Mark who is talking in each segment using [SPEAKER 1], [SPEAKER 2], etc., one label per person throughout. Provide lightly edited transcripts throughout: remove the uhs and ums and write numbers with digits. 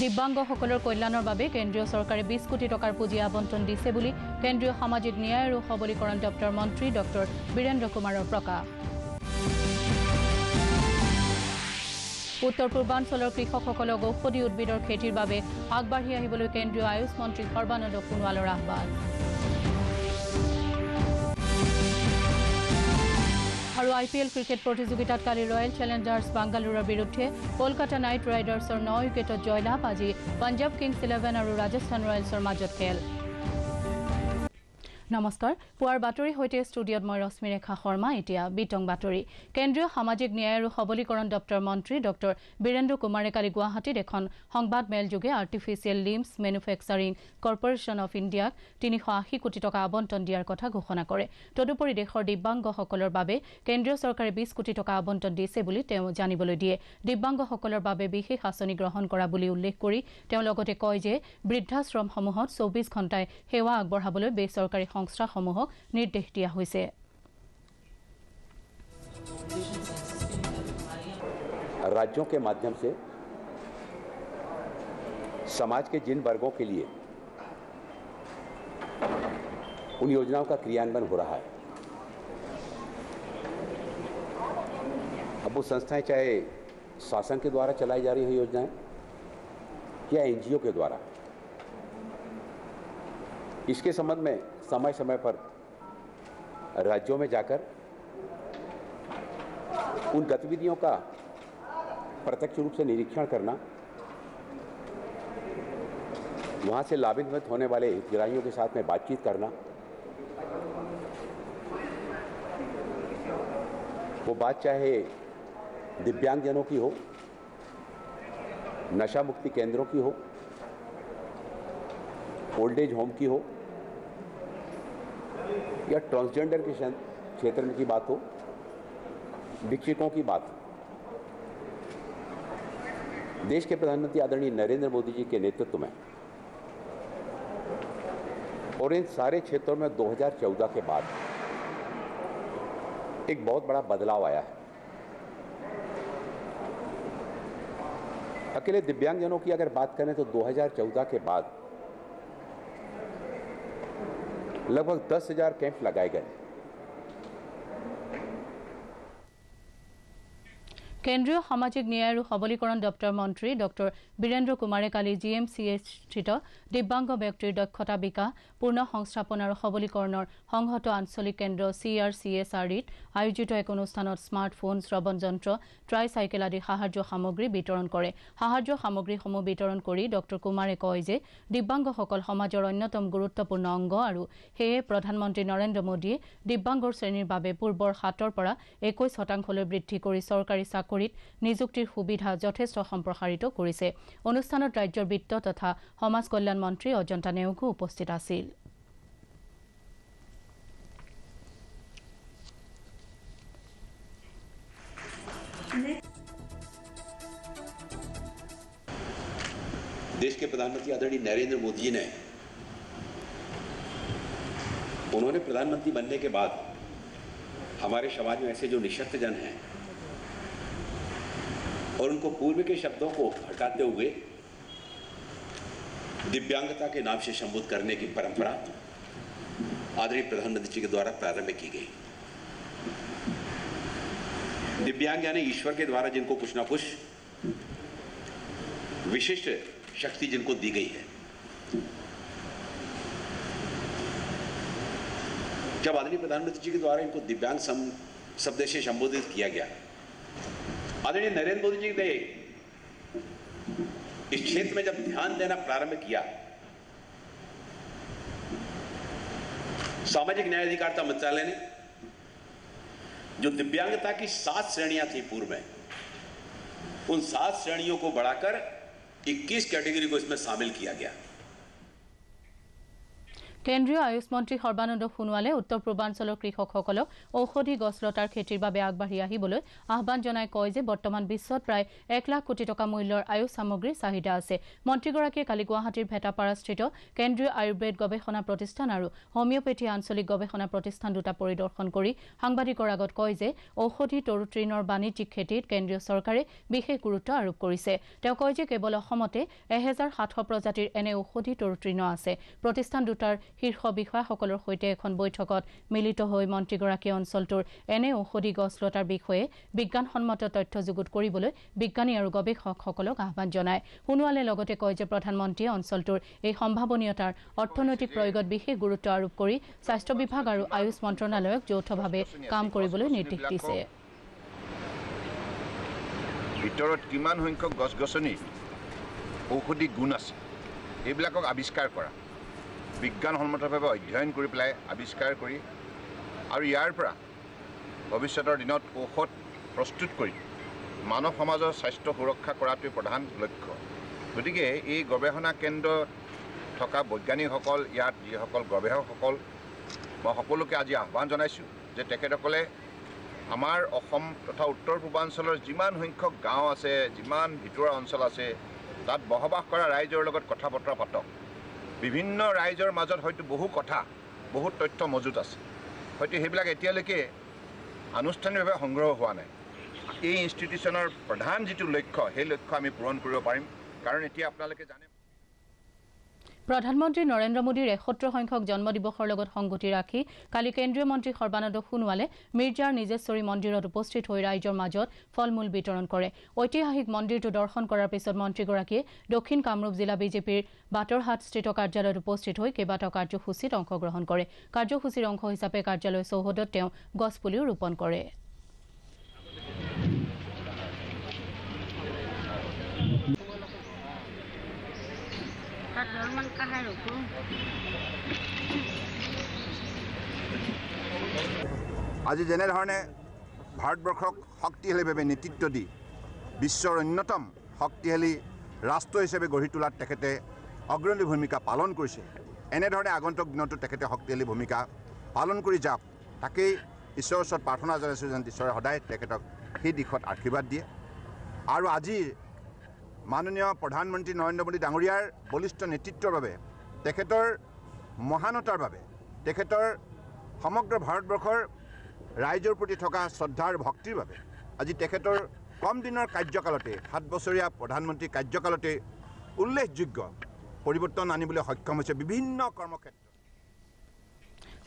[SPEAKER 1] দিব্যাংগসকলৰ কল্যাণৰ বাবে কেন্দ্ৰীয় চৰকাৰে 20 কোটি টকাৰ পুঁজি আবণ্টন দিছে বুলি কেন্দ্ৰীয় সামাজিক ন্যায় আৰু সবলীকৰণ দপ্তৰৰ মন্ত্ৰী ডক্টৰ বীৰেন্দ্ৰ কুমাৰৰ প্ৰকাশ। উত্তৰ পূৰ্বাঞ্চলৰ কৃষকসকলক ঔষধি উদ্ভিদৰ খেতিৰ বাবে আগবাঢ়ি আহিবলৈ কেন্দ্ৰীয় আয়ুষ মন্ত্ৰী সৰ্বানন্দ সোণোৱালৰ আহ্বান। আৰু IPL ক্ৰিকেট প্ৰতিযোগিতাত কালি ৰয়েল চেলেঞ্জাৰ্ছ বাংগালুৰুৰ বিৰুদ্ধে কলকাতা নাইট ৰাইডাৰ্ছৰ 9 উইকেটত জয়লাভ। আজি পাঞ্জাব কিংছ 11 আৰু ৰাজস্থান ৰয়েলছৰ মাজত খেল। নমস্কাৰ, পুৱাৰ বাতৰি সৈতে ষ্টুডিঅ'ত মই ৰশ্মিৰেখা শৰ্মা। এতিয়া বিতং বাতৰি। কেন্দ্ৰীয় সামাজিক ন্যায় আৰু সবলীকৰণ দপ্তৰৰ মন্ত্ৰী ডক্টৰ বীৰেন্দ্ৰ কুমাৰে কালি গুৱাহাটীত এখন সংবাদ মেলযোগে আৰ্টিফিচিয়েল লিম্বছ মেনুফেকচাৰিং কৰ্পোৰেশ্যন অফ ইণ্ডিয়াক 380 কোটি টকা আবণ্টন দিয়াৰ কথা ঘোষণা কৰে। তদুপৰি দেশৰ দিব্যাংগসকলৰ বাবে কেন্দ্ৰীয় চৰকাৰে 20 কোটি টকা আবণ্টন দিছে বুলি তেওঁ জানিবলৈ দিয়ে। দিব্যাংগসকলৰ বাবে বিশেষ আঁচনি গ্ৰহণ কৰা বুলি উল্লেখ কৰি তেওঁ লগতে কয় যে বৃদ্ধাশ্ৰমসমূহত 24 ঘণ্টাই সেৱা আগবঢ়াবলৈ বেচৰকাৰী সংস্থাসমূহক নিৰ্দেশ দিয়া হৈছে।
[SPEAKER 2] राज्यों के माध्यम से समाज के जिन वर्गों के लिए उन योजनाओं का क्रियान्वयन हो रहा है, अब वो संस्थाएं चाहे शासन के द्वारा चलाई जा रही हैं योजनाएं या NGO के द्वारा, इसके संबंध में समय समय पर राज्यों में जाकर उन गतिविधियों का प्रत्यक्ष रूप से निरीक्षण करना, वहां से लाभान्वित होने वाले हितग्राहियों के साथ में बातचीत करना, वो बात चाहे दिव्यांगजनों की हो, नशा मुक्ति केंद्रों की हो, ओल्ड एज होम की हो या ट्रांसजेंडर के क्षेत्र में की बात हो, भिक्षुकों की बात हो। देश के प्रधानमंत्री आदरणीय नरेंद्र मोदी जी के नेतृत्व में और इन सारे क्षेत्रों में 2014 के बाद एक बहुत बड़ा बदलाव आया है। अकेले दिव्यांगजनों की अगर बात करें तो 2014 के बाद लगभग 10,000 कैंप लगाए गए।
[SPEAKER 1] কেন্দ্ৰীয় সামাজিক ন্যায় আৰু সবলীকৰণ দপ্তৰৰ মন্ত্ৰী ডক্টৰ বীৰেন্দ্ৰ কুমাৰে কালি GMCH স্থিত দিব্যাংগ ব্যক্তিৰ দক্ষতা বিকাশ পূৰ্ণ সংস্থাপন আৰু সবলীকৰণৰ সংহত আঞ্চলিক কেন্দ্ৰ CRCSRDত আয়োজিত এক অনুষ্ঠানত স্মাৰ্টফোন, শ্ৰৱণ যন্ত্ৰ, ট্ৰাইচাইকেল আদি সাহায্য সামগ্ৰী বিতৰণ কৰে। সাহায্য সামগ্ৰীসমূহ বিতৰণ কৰি ডক্টৰ কুমাৰে কয় যে দিব্যাংগসকল সমাজৰ অন্যতম গুৰুত্বপূৰ্ণ অংগ আৰু সেয়ে প্ৰধানমন্ত্ৰী নৰেন্দ্ৰ মোদীয়ে দিব্যাংগৰ শ্ৰেণীৰ বাবে পূৰ্বৰ 7ৰ পৰা 21% বৃদ্ধি কৰি চৰকাৰী চাকৰিত নিযুক্তিৰ সুবিধা যথেষ্ট সম্প্ৰসাৰিত কৰিছে। অনুষ্ঠানত ৰাজ্যৰ বিত্ত তথা সমাজ কল্যাণ মন্ত্ৰী অজন্তা নেওগো উপস্থিত আছিল।
[SPEAKER 2] देश के प्रधानमंत्री आदरणीय नरेंद्र मोदी जी ने उन्होंने प्रधानमंत्री बनने के बाद हमारे समाज में ऐसे जो निःशक्त जन हैं और उनको पूर्व के शब्दों को हटाते हुए दिव्यांगता के नाम से संबोधित करने की परंपरा आदरणीय प्रधानमंत्री जी के द्वारा प्रारंभ की गई। दिव्यांग यानी ईश्वर के द्वारा जिनको कुछ ना कुछ विशिष्ट शक्ति जिनको दी गई है। जब आदरणीय प्रधानमंत्री जी के द्वारा इनको दिव्यांग शब्द से संबोधित किया गया, आदरणीय नरेंद्र मोदी जी ने इस क्षेत्र में जब ध्यान देना प्रारंभ किया, सामाजिक न्याय अधिकारिता मंत्रालय ने जो दिव्यांगता की 7 श्रेणियां थी पूर्व में, उन 7 श्रेणियों को बढ़ाकर 21 कैटेगरी को इसमें शामिल किया गया।
[SPEAKER 1] কেন্দ্ৰীয় আয়ুষ মন্ত্ৰী সৰ্বানন্দ সোণোৱালে উত্তৰ পূৰ্বাঞ্চলৰ কৃষকসকলক ঔষধি গছলতাৰ খেতিৰ বাবে আগবাঢ়ি আহিবলৈ আহ্বান জনাই কয় যে বৰ্তমান বিশ্বত প্ৰায় 1 লাখ কোটি টকা মূল্যৰ আয়ুষ সামগ্ৰীৰ চাহিদা আছে। মন্ত্ৰীগৰাকীয়ে কালি গুৱাহাটীৰ ভেটাপাৰাস্থিত কেন্দ্ৰীয় আয়ুৰ্বেদ গৱেষণা প্ৰতিষ্ঠান আৰু হোমিওপেথি আঞ্চলিক গৱেষণা প্ৰতিষ্ঠান দুটা পৰিদৰ্শন কৰি সাংবাদিকৰ আগত কয় যে ঔষধি তৰু তৃণৰ বাণিজ্যিক খেতিত কেন্দ্ৰীয় চৰকাৰে বিশেষ গুৰুত্ব আৰোপ কৰিছে। তেওঁ কয় যে কেৱল অসমতে 1700 প্ৰজাতিৰ এনে ঔষধি তৰু তৃণ আছে। প্ৰতিষ্ঠান দুটাৰ শীৰ্ষ বিষয়াসকলৰ সৈতে এখন বৈঠকত মিলিত হৈ মন্ত্ৰীগৰাকীয়ে অঞ্চলটোৰ এনে ঔষধি গছলতাৰ বিষয়ে বিজ্ঞানসন্মত তথ্য যুগুত কৰিবলৈ বিজ্ঞানী আৰু গৱেষকসকলক আহ্বান জনায়। সোণোৱালে লগতে কয় যে প্ৰধানমন্ত্ৰীয়ে অঞ্চলটোৰ এই সম্ভাৱনীয়তাৰ অৰ্থনৈতিক প্ৰয়োগত বিশেষ গুৰুত্ব আৰোপ কৰি স্বাস্থ্য বিভাগ আৰু আয়ুষ মন্ত্ৰণালয়ক যৌথভাৱে কাম কৰিবলৈ নিৰ্দেশ দিছে।
[SPEAKER 3] ভিতৰত কিমান সংখ্যক গছ-গছনি ঔষধি গুণ আছে এইবিলাকক আৱিষ্কাৰ কৰা, বিজ্ঞানসন্মতভাৱে অধ্যয়ন কৰি পেলাই আৱিষ্কাৰ কৰি আৰু ইয়াৰ পৰা ভৱিষ্যতৰ দিনত ঔষধ প্ৰস্তুত কৰি মানৱ সমাজৰ স্বাস্থ্য সুৰক্ষা কৰাটোৱে প্ৰধান লক্ষ্য। গতিকে এই গৱেষণা কেন্দ্ৰ থকা বৈজ্ঞানিকসকল, ইয়াত যিসকল গৱেষকসকল, মই সকলোকে আজি আহ্বান জনাইছোঁ যে তেখেতসকলে আমাৰ অসম তথা উত্তৰ পূৰ্বাঞ্চলৰ যিমান সংখ্যক গাঁও আছে, যিমান ভিতৰুৱা অঞ্চল আছে, তাত বসবাস কৰা ৰাইজৰ লগত কথা বতৰা পাতক। বিভিন্ন ৰাইজৰ মাজত হয়তো বহু কথা, বহুত তথ্য মজুত আছে, হয়তো সেইবিলাক এতিয়ালৈকে আনুষ্ঠানিকভাৱে সংগ্ৰহ হোৱা নাই। এই ইনষ্টিটিউশ্যনৰ প্ৰধান যিটো লক্ষ্য, সেই লক্ষ্য আমি পূৰণ কৰিব পাৰিম। কাৰণ এতিয়া আপোনালোকে জানে
[SPEAKER 1] প্ৰধানমন্ত্ৰী নৰেন্দ্ৰ মোদীৰ ৭১ সংখ্যক জন্মদিৱসৰ লগত সংগতি ৰাখি কালি কেন্দ্ৰীয় মন্ত্ৰী সৰ্বানন্দ সোণোৱালে মিৰ্জাৰ নিজেশ্বৰী মন্দিৰত উপস্থিত হৈ ৰাইজৰ মাজত ফল মূল বিতৰণ কৰে। ঐতিহাসিক মন্দিৰটো দৰ্শন কৰাৰ পিছত মন্ত্ৰীগৰাকীয়ে দক্ষিণ কামৰূপ জিলা বিজেপিৰ বাটৰহাটস্থিত কাৰ্যালয়ত উপস্থিত হৈ কেইবাটাও কাৰ্যসূচীত অংশগ্ৰহণ কৰে। কাৰ্যসূচীৰ অংশ হিচাপে কাৰ্যালয় চৌহদত তেওঁ গছপুলিও ৰোপণ কৰে।
[SPEAKER 3] আজি যেনেধৰণে ভাৰতবৰ্ষক শক্তিশালীভাৱে নেতৃত্ব দি বিশ্বৰ অন্যতম শক্তিশালী ৰাষ্ট্ৰ হিচাপে গঢ়ি তোলাত তেখেতে অগ্ৰণী ভূমিকা পালন কৰিছে। এনেধৰণে আগন্তুক দিনতো তেখেতে শক্তিশালী ভূমিকা পালন কৰি যাওক, তাকেই ঈশ্বৰৰ ওচৰত প্ৰাৰ্থনা জনাইছোঁ যেন ঈশ্বৰে সদায় তেখেতক সেই দিশত আশীৰ্বাদ দিয়ে। আৰু আজি মাননীয় প্ৰধানমন্ত্ৰী নৰেন্দ্ৰ মোদী ডাঙৰীয়াৰ বলিষ্ঠ নেতৃত্বৰ বাবে, তেখেতৰ মহানতাৰ বাবে, তেখেতৰ সমগ্ৰ ভাৰতবৰ্ষৰ ৰাইজৰ প্ৰতি থকা শ্ৰদ্ধা আৰু ভক্তিৰ বাবে আজি তেখেতৰ কম দিনৰ কাৰ্যকালতে, 7 বছৰীয়া প্ৰধানমন্ত্ৰীৰ কাৰ্যকালতে উল্লেখযোগ্য পৰিৱৰ্তন আনিবলৈ সক্ষম হৈছে বিভিন্ন কৰ্মক্ষেত্ৰত।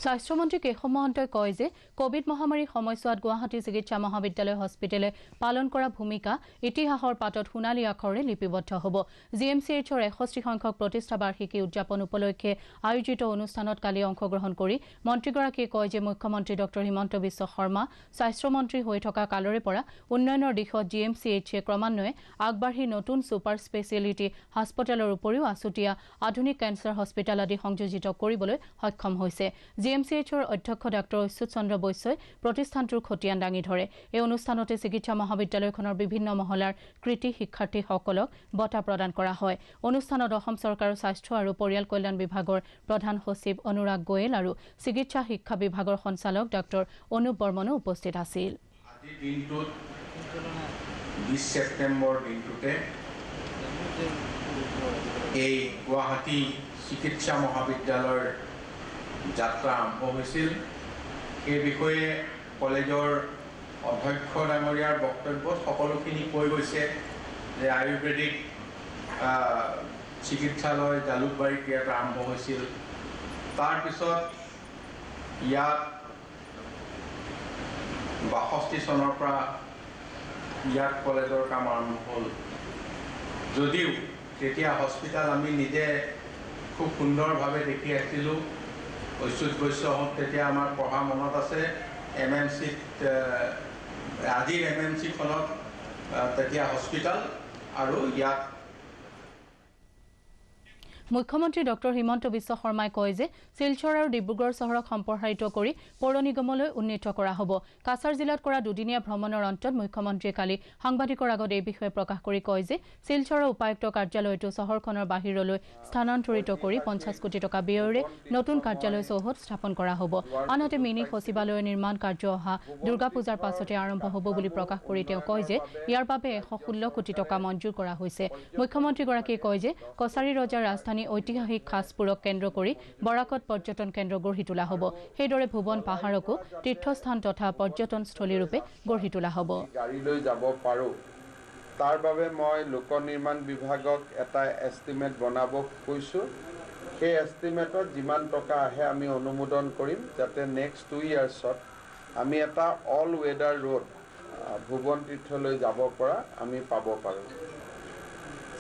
[SPEAKER 1] স্বাস্থ্যমন্ত্ৰী কেশৱ মহন্তই কয় যে কোভিড মহামাৰীৰ সময়ছোৱাত গুৱাহাটী চিকিৎসা মহাবিদ্যালয় হস্পিটেলে পালন কৰা ভূমিকা ইতিহাসৰ পাতত সোণালী আখৰেৰে লিপিবদ্ধ হ'ব। GMCHৰ 61 সংখ্যক প্ৰতিষ্ঠা বাৰ্ষিকী উদযাপন উপলক্ষে আয়োজিত অনুষ্ঠানত কালি অংশগ্ৰহণ কৰি মন্ত্ৰীগৰাকীয়ে কয় যে মুখ্যমন্ত্ৰী ডঃ হিমন্ত বিশ্ব শৰ্মা স্বাস্থ্যমন্ত্ৰী হৈ থকা কালৰে পৰা উন্নয়নৰ দিশত GMCHে ক্ৰমান্বয়ে আগবাঢ়ি নতুন ছুপাৰ স্পেচিয়েলিটি হাস্পতালৰ উপৰিও আছুতীয়া আধুনিক কেঞ্চাৰ হস্পিটেল আদি সংযোজিত কৰিবলৈ সক্ষম হৈছে। GMCHৰ অধ্যক্ষ ডাঃ অচ্যুত চন্দ্ৰ বৈশ্যই প্ৰতিষ্ঠানটোৰ খতিয়ান দাঙি ধৰে। এই অনুষ্ঠানতে চিকিৎসা মহাবিদ্যালয়খনৰ বিভিন্ন মহলাৰ কৃতি শিক্ষাৰ্থীসকলক বঁটা প্ৰদান কৰা হয়। অনুষ্ঠানত অসম চৰকাৰৰ স্বাস্থ্য আৰু পৰিয়াল কল্যাণ বিভাগৰ প্ৰধান সচিব অনুৰাগ গোয়েল আৰু চিকিৎসা শিক্ষা বিভাগৰ সঞ্চালক ডাঃ অনুপ বৰ্মনো উপস্থিত আছিল।
[SPEAKER 4] আজি দিনটোত 20 ছেপ্টেম্বৰ দিনটোতে এই গুৱাহাটী চিকিৎসা মহাবিদ্যালয়ৰ যাত্ৰা আৰম্ভ হৈছিল। এই বিষয়ে কলেজৰ অধ্যক্ষ ডাঙৰীয়াৰ বক্তব্যত সকলোখিনি কৈ গৈছে যে আয়ুৰ্বেদিক চিকিৎসালয় জালুকবাৰীত ইয়াত আৰম্ভ হৈছিল। তাৰপিছত ইয়াত 62 চনৰ পৰা ইয়াত কলেজৰ কাম আৰম্ভ হ'ল। যদিও তেতিয়া হস্পিটেল আমি নিজে খুব সুন্দৰভাৱে দেখি আহিছিলোঁ। অচ্যুত বৈশ্যহঁত তেতিয়া আমাৰ পঢ়া মনত আছে। MMCত আজিৰ MMCখনত তেতিয়া হস্পিটেল আৰু ইয়াত
[SPEAKER 1] মুখ্যমন্ত্ৰী ডক্টৰ হিমন্ত বিশ্ব শৰ্মাই কয় যে শিলচৰ আৰু ডিব্ৰুগড় চহৰক সম্প্ৰসাৰিত কৰি পৌৰ নিগমলৈ উন্নীত কৰা হ'ব। কাছাৰ জিলাত কৰা দুদিনীয়া ভ্ৰমণৰ অন্তত মুখ্যমন্ত্ৰীয়ে কালি সাংবাদিকৰ আগত এই বিষয়ে প্ৰকাশ কৰি কয় যে শিলচৰৰ উপায়ুক্ত কাৰ্যালয়টো চহৰখনৰ বাহিৰলৈ স্থানান্তৰিত কৰি 50 কোটি টকা ব্যয়েৰে নতুন কাৰ্যালয় চৌহদ স্থাপন কৰা হ'ব। আনহাতে মিনি সচিবালয়ৰ নিৰ্মাণ কাৰ্য অহা দুৰ্গা পূজাৰ পাছতে আৰম্ভ হ'ব বুলি প্ৰকাশ কৰি তেওঁ কয় যে ইয়াৰ বাবে 116 কোটি টকা মঞ্জুৰ কৰা হৈছে। মুখ্যমন্ত্ৰীগৰাকীয়ে কয় যে কছাৰী ৰজাৰ ৰাজধানী ঐতিহাসিক খাছপুৰক কেন্দ্ৰ কৰি বৰাকত পৰ্যটন কেন্দ্ৰ গঢ়ি তোলা হ'ব। সেইদৰে ভুৱন পাহাৰকো তীৰ্থস্থান তথা পৰ্যটনস্থলীৰূপে গঢ়ি তোলা হ'ব।
[SPEAKER 5] গাড়ী লৈ যাব পাৰোঁ তাৰ বাবে মই লোক নিৰ্মাণ বিভাগক এটা এষ্টিমেট বনাব কৈছোঁ। সেই এষ্টিমেটত যিমান টকা আহে আমি অনুমোদন কৰিম যাতে নেক্সট 2 ইয়াৰ্ছত আমি এটা অল ৱেডাৰ ৰোড ভুৱন তীৰ্থলৈ যাব পৰা আমি পাব পাৰোঁ।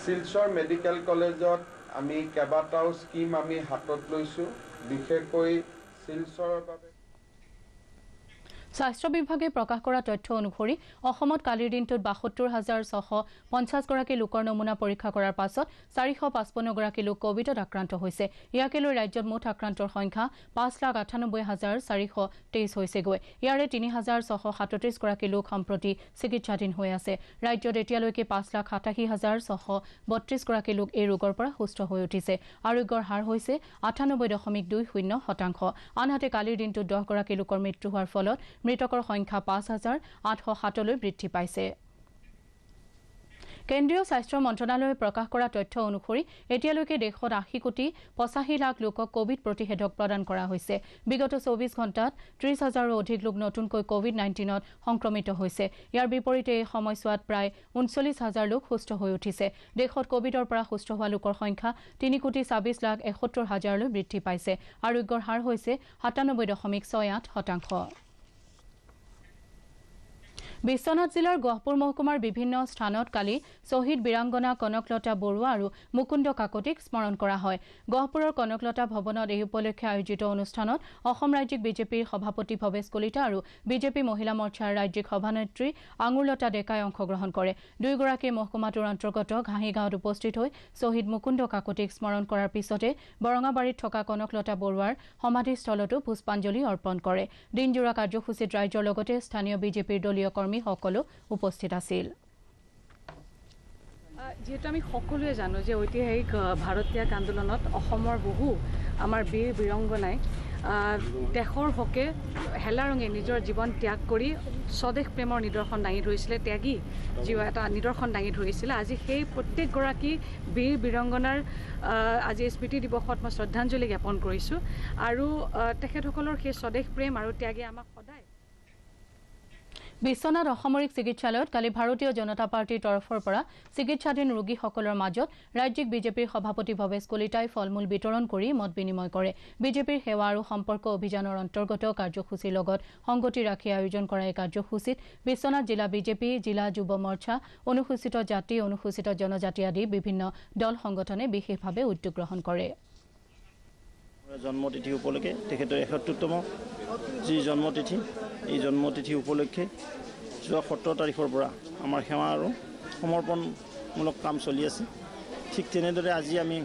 [SPEAKER 5] শিলচৰ মেডিকেল কলেজত আমি কেইবাটাও স্কিম আমি হাতত লৈছোঁ, বিশেষকৈ শিলচৰৰ বাবে।
[SPEAKER 1] স্বাস্থ্য বিভাগে প্ৰকাশ কৰা তথ্য অনুসৰি অসমত কালিৰ দিনটোত ৭২,৬৫০ গৰাকী লোকৰ নমুনা পৰীক্ষা কৰাৰ পাছত ৪৫৫ লোক কোভিডত আক্ৰান্ত হৈছে। ইয়াকে লৈ ৰাজ্যত মুঠ আক্ৰান্তৰ সংখ্যা ৫,৯৮,৪২৩ হৈছেগৈ। ইয়াৰে ৩,৬৩৭ গৰাকী লোক সম্প্ৰতি চিকিৎসাধীন হৈ আছে। ৰাজ্যত এতিয়ালৈকে ৫,৮৭,৬৩২ গৰাকী লোক এই ৰোগৰ পৰা সুস্থ হৈ উঠিছে। আৰোগ্যৰ হাৰ হৈছে ৯৮.২০%। আনহাতে কালিৰ দিনটোত 10 গৰাকী লোকৰ মৃত্যু হোৱাৰ ফলত মৃতকৰ সংখ্যা ৫,৮০৭লৈ বৃদ্ধি পাইছে। কেন্দ্ৰীয় স্বাস্থ্য মন্ত্ৰণালয়ে প্ৰকাশ কৰা তথ্য অনুসৰি এতিয়ালৈকে দেশত ৮০,৮৫,০০,০০০ লোকক কোভিড প্ৰতিষেধক প্ৰদান কৰা হৈছে। বিগত ২৪ ঘণ্টাত ৩০,০০০ৰো অধিক লোক নতুনকৈ কোভিড-19ত সংক্ৰমিত হৈছে। ইয়াৰ বিপৰীতে এই সময়ছোৱাত প্ৰায় ৩৯,০০০ লোক সুস্থ হৈ উঠিছে। দেশত কোভিডৰ পৰা সুস্থ হোৱা লোকৰ সংখ্যা ৩,২৬,৭১,০০০লৈ বৃদ্ধি পাইছে। আৰোগ্যৰ হাৰ হৈছে ৯৭.68%। বিশ্বনাথ জিলাৰ গহপুৰ মহকুমাৰ বিভিন্ন স্থানত কালি শ্বহীদ বীৰাংগনা কনকলতা বৰুৱা আৰু মুকুন্দ কাকতিক স্মৰণ কৰা হয়। গহপুৰৰ কনকলতা ভৱনত এই উপলক্ষে আয়োজিত অনুষ্ঠানত অসম ৰাজ্যিক বিজেপিৰ সভাপতি ভৱেশ কলিতা আৰু বিজেপি মহিলা মৰ্চাৰ ৰাজ্যিক সভানেত্ৰী আঙুৰলতা ডেকাই অংশগ্ৰহণ কৰে। দুয়োগৰাকীয়ে মহকুমাটোৰ অন্তৰ্গত ঘাঁহিগাঁৱত উপস্থিত হৈ শ্বহীদ মুকুন্দ কাকতিক স্মৰণ কৰাৰ পিছতে বৰঙাবাৰীত থকা কনকলতা বৰুৱাৰ সমাধিস্থলতো পুষ্পাঞ্জলি অৰ্পণ কৰে। দিনজোৰা কাৰ্যসূচীত ৰাইজৰ লগতে স্থানীয় বিজেপিৰ দলীয় সকলো উপস্থিত আছিল।
[SPEAKER 6] যেহেতু আমি সকলোৱে জানো যে ঐতিহাসিক ভাৰত ত্যাগ আন্দোলনত অসমৰ বহু আমাৰ বীৰ বীৰংগনাই দেশৰ হকে হেলাৰঙে নিজৰ জীৱন ত্যাগ কৰি স্বদেশ প্ৰেমৰ নিদৰ্শন দাঙি ধৰিছিলে, ত্যাগী এটা নিদৰ্শন দাঙি ধৰিছিলে। আজি সেই প্ৰত্যেকগৰাকী বীৰ বীৰংগনাৰ আজি স্মৃতি দিৱসত মই শ্ৰদ্ধাঞ্জলি জ্ঞাপন কৰিছোঁ আৰু তেখেতসকলৰ সেই স্বদেশ প্ৰেম আৰু ত্যাগে আমাক সদায়।
[SPEAKER 1] বিশ্বনাথ অসামৰিক চিকিৎসালয়ত কালি ভাৰতীয় জনতা পাৰ্টিৰ তৰফৰ পৰা চিকিৎসাধীন ৰোগীসকলৰ মাজত ৰাজ্যিক বিজেপিৰ সভাপতি ভৱেশ কলিতাই ফল-মূল বিতৰণ কৰি মত বিনিময় কৰে। বিজেপিৰ সেৱা আৰু সম্পৰ্ক অভিযানৰ অন্তৰ্গত কাৰ্যসূচীৰ লগত সংগতি ৰাখি আয়োজন কৰা এই কাৰ্যসূচীত বিশ্বনাথ জিলা বিজেপি, জিলা যুৱ মৰ্চা, অনুসূচিত জাতি, অনুসূচিত জনজাতি আদি বিভিন্ন দল সংগঠনে বিশেষভাৱে উদ্যোগ গ্ৰহণ কৰে।
[SPEAKER 7] জন্মতিথি উপলক্ষে তেখেতৰ ৭১তম যি জন্মতিথি, এই জন্মতিথি উপলক্ষে যোৱা ১৭ তাৰিখৰ পৰা আমাৰ সেৱা আৰু সমৰ্পণমূলক কাম চলি আছে। ঠিক তেনেদৰে আজি আমি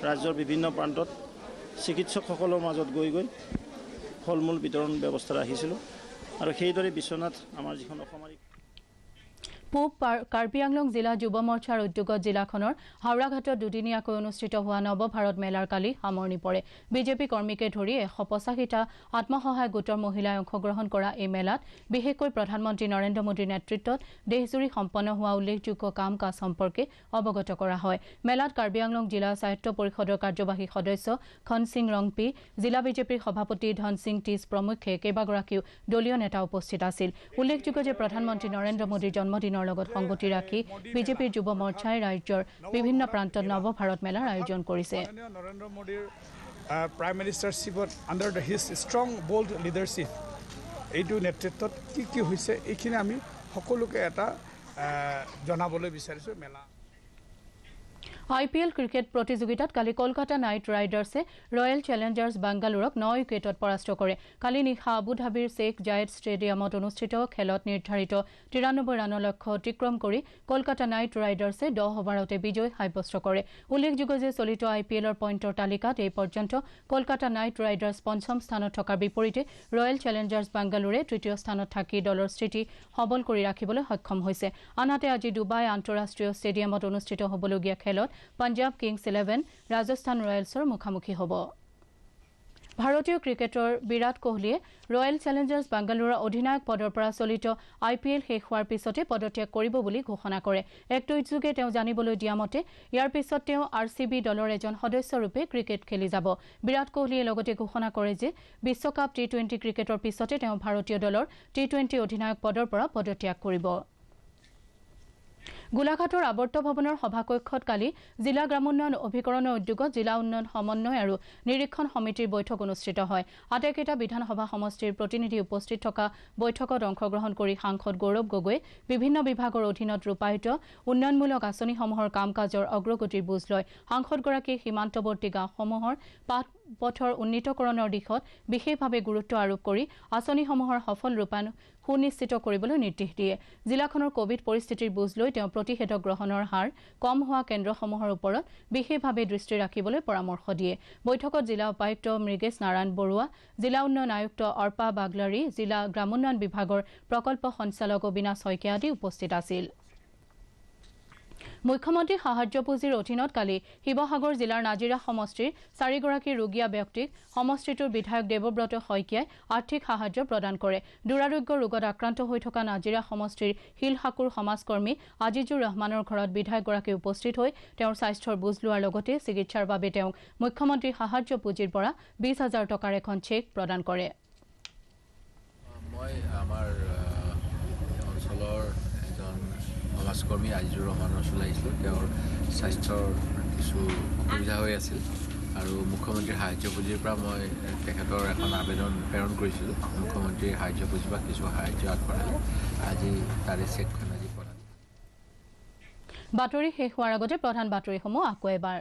[SPEAKER 7] ৰাজ্যৰ বিভিন্ন প্ৰান্তত চিকিৎসকসকলৰ মাজত গৈ ফল মূল বিতৰণ ব্যৱস্থা ৰাখিছিলোঁ আৰু সেইদৰে বিশ্বনাথ আমাৰ যিখন অসামৰিক
[SPEAKER 1] পূব কাৰ্বি আংলং জিলা যুৱ মৰ্চাৰ উদ্যোগত জিলাখনৰ হাওৰাঘাটত দুদিনীয়াকৈ অনুষ্ঠিত হোৱা নৱভাৰত মেলাৰ কালি সামৰণি পৰে। বিজেপি কৰ্মীকে ধৰি ১৮৫টা আত্মসহায়ক গোটৰ মহিলাই অংশগ্ৰহণ কৰা এই মেলাত বিশেষকৈ প্ৰধানমন্ত্ৰী নৰেন্দ্ৰ মোদীৰ নেতৃত্বত দেশজুৰি সম্পন্ন হোৱা উল্লেখযোগ্য কাম কাজ সম্পৰ্কে অৱগত কৰা হয়। মেলাত কাৰ্বি আংলং জিলা স্বায়ত্ব পৰিষদৰ কাৰ্যবাহী সদস্য খন সিং ৰংপি, জিলা বিজেপিৰ সভাপতি ধন সিং টিছ প্ৰমুখ্যে কেইবাগৰাকীও দলীয় নেতা উপস্থিত আছিল। উল্লেখযোগ্য যে প্ৰধানমন্ত্ৰী নৰেন্দ্ৰ মোদীৰ জন্মদিনৰ লগত সংগতি ৰাখি বিজেপিৰ যুৱ মৰ্চাই ৰাজ্যৰ বিভিন্ন প্ৰান্তত নৱভাৰত মেলাৰ আয়োজন কৰিছে।
[SPEAKER 8] নৰেন্দ্ৰ মোদীৰ প্ৰাইম মিনিষ্টাৰশ্বিপত under his strong bold leadership এইটো নেতৃত্বত কি হৈছে এইখিনি আমি সকলোকে এটা জনাবলৈ বিচাৰিছোঁ। মেলা
[SPEAKER 1] IPL ক্ৰিকেট প্ৰতিযোগিতাত কালি কলকাতা নাইট ৰাইডাৰ্ছে ৰয়েল চেলেঞ্জাৰ্ছ বাংগালোৰক 9 উইকেটত পৰাস্ত কৰে। কালি নিশা আবুধাবিৰ শেখ জায়েদ ষ্টেডিয়ামত অনুষ্ঠিত খেলত নিৰ্ধাৰিত 93 ৰানৰ লক্ষ্য অতিক্ৰম কৰি কলকাতা নাইট ৰাইডাৰ্ছে 10 অভাৰতে বিজয় সাব্যস্ত কৰে। উল্লেখযোগ্য যে চলিত IPLৰ পইণ্টৰ তালিকাত এই পৰ্যন্ত কলকাতা নাইট ৰাইডাৰ্ছ 5ম স্থানত থকাৰ বিপৰীতে ৰয়েল চেলেঞ্জাৰ্ছ বাংগালোৰে 3য় স্থানত থাকি দলৰ স্থিতি সবল কৰি ৰাখিবলৈ সক্ষম হৈছে। আনহাতে আজি ডুবাই আন্তঃৰাষ্ট্ৰীয় ষ্টেডিয়ামত অনুষ্ঠিত হ'বলগীয়া খেলত পাঞ্জাব কিংছ 11 ৰাজস্থান ৰয়েলছৰ মুখামুখি হ'ব। ভাৰতীয় ক্ৰিকেটৰ বিৰাট কোহলীয়ে ৰয়েল চেলেঞ্জাৰ্ছ বাংগালোৰৰ অধিনায়ক পদৰ পৰা চলিত IPL শেষ হোৱাৰ পিছতে পদত্যাগ কৰিব বুলি ঘোষণা কৰে। এক টুইটযোগে তেওঁ জানিবলৈ দিয়া মতে ইয়াৰ পিছত তেওঁ RCB দলৰ এজন সদস্যৰূপে ক্ৰিকেট খেলি যাব। বিৰাট কোহলীয়ে লগতে ঘোষণা কৰে যে বিশ্বকাপ T20 ক্ৰিকেটৰ পিছতে তেওঁ ভাৰতীয় দলৰ T20 অধিনায়ক পদৰ পৰা পদত্যাগ কৰিব। গোলাঘাটৰ আৱৰ্ত ভৱনৰ সভাকক্ষত কালি জিলা গ্ৰামোন্নয়ন অভিকৰণৰ উদ্যোগত জিলা উন্নয়ন সমন্বয় আৰু নিৰীক্ষণ সমিতিৰ বৈঠক অনুষ্ঠিত হয়। আটাইকেইটা বিধানসভা সমষ্টিৰ প্ৰতিনিধি উপস্থিত থকা বৈঠকত অংশগ্ৰহণ কৰি সাংসদ গৌৰৱ গগৈয়ে বিভিন্ন বিভাগৰ অধীনত ৰূপায়িত উন্নয়নমূলক আঁচনিসমূহৰ কাম কাজৰ অগ্ৰগতিৰ বুজ লয়। সাংসদগৰাকীয়ে সীমান্তৱৰ্তী গাঁওসমূহৰ পথৰ উন্নীতকৰণৰ দিশত বিশেষভাৱে গুৰুত্ব আৰোপ কৰি আঁচনিসমূহৰ সফল ৰূপায়ণ সুনিশ্চিত কৰিবলৈ নিৰ্দেশ দিয়ে। জিলাখনৰ কোভিড পৰিস্থিতিৰ বুজ লৈ তেওঁ প্ৰতিষেধক গ্ৰহণৰ হাৰ কম হোৱা কেন্দ্ৰসমূহৰ ওপৰত বিশেষভাৱে দৃষ্টি ৰাখিবলৈ পৰামৰ্শ দিয়ে। বৈঠকত জিলা উপায়ুক্ত মৃগেশ নাৰায়ণ বৰুৱা, জিলা উন্নয়ন আয়ুক্ত অৰ্পা বাগলাৰী, জিলা গ্ৰামোন্নয়ন বিভাগৰ প্ৰকল্প সঞ্চালক অবিনাশ শইকীয়া আদি উপস্থিত আছিল। মুখ্যমন্ত্ৰী সাহায্য পুঁজিৰ অধীনত কালি শিৱসাগৰ জিলাৰ নাজিৰা সমষ্টিৰ 4গৰাকী ৰোগীয়া ব্যক্তিক সমষ্টিটোৰ বিধায়ক দেৱব্ৰত শইকীয়াই আৰ্থিক সাহায্য প্ৰদান কৰে। দুৰাৰোগ্য ৰোগত আক্ৰান্ত হৈ থকা নাজিৰা সমষ্টিৰ শিলসাকুৰ সমাজকৰ্মী আজিজুৰ ৰহমানৰ ঘৰত বিধায়কগৰাকী উপস্থিত হৈ তেওঁৰ স্বাস্থ্যৰ বুজ লোৱাৰ লগতে চিকিৎসাৰ বাবে তেওঁক মুখ্যমন্ত্ৰী সাহায্য পুঁজিৰ পৰা 20,000 টকাৰ এখন চেক প্ৰদান কৰে।
[SPEAKER 9] মই আমাৰ অঞ্চলৰ সমাজকৰ্মী আজিজুৰ ৰহমানৰ ওচৰলৈ আহিছিলোঁ। তেওঁৰ স্বাস্থ্যৰ কিছু অসুবিধা হৈ আছিল আৰু মুখ্যমন্ত্ৰীৰ সাহায্য পুঁজিৰ পৰা মই তেখেতৰ এখন আবেদন প্ৰেৰণ কৰিছিলোঁ। মুখ্যমন্ত্ৰীৰ সাহায্য পুঁজিৰ পৰা কিছু সাহায্য আগবঢ়ালে। আজি তাৰে চেকখন আজি প্ৰদান।
[SPEAKER 1] বাতৰি শেষ হোৱাৰ আগতে প্ৰধান বাতৰিসমূহ আকৌ এবাৰ।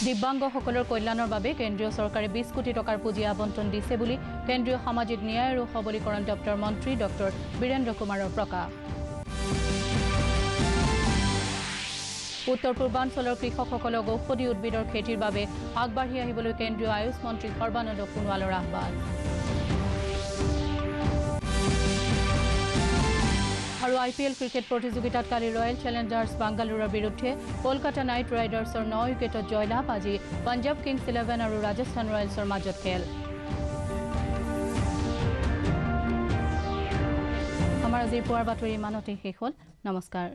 [SPEAKER 1] দিব্যাংগসকলৰ কল্যাণৰ বাবে কেন্দ্ৰীয় চৰকাৰে 20 কোটি টকাৰ পুঁজি আবণ্টন দিছে বুলি কেন্দ্ৰীয় সামাজিক ন্যায় আৰু সবলীকৰণ দপ্তৰৰ মন্ত্ৰী ডক্টৰ বীৰেন্দ্ৰ কুমাৰৰ প্ৰকাশ। উত্তৰ পূৰ্বাঞ্চলৰ কৃষকসকলক ঔষধি উদ্ভিদৰ খেতিৰ বাবে আগবাঢ়ি আহিবলৈ কেন্দ্ৰীয় আয়ুষ মন্ত্ৰী সৰ্বানন্দ সোণোৱালৰ আহ্বান। আৰু IPL ক্ৰিকেট প্ৰতিযোগিতাত কালি ৰয়েল চেলেঞ্জাৰ্ছ বাংগালোৰৰ বিৰুদ্ধে কলকাতা নাইট ৰাইডাৰ্ছৰ 9 উইকেটত জয়লাভ। আজি পাঞ্জাব কিংছ 11 আৰু ৰাজস্থান ৰয়েলছৰ মাজত খেল। আমাৰ আজিৰ পুৱাৰ বাতৰি ইমানতে শেষ হ'ল। নমস্কাৰ।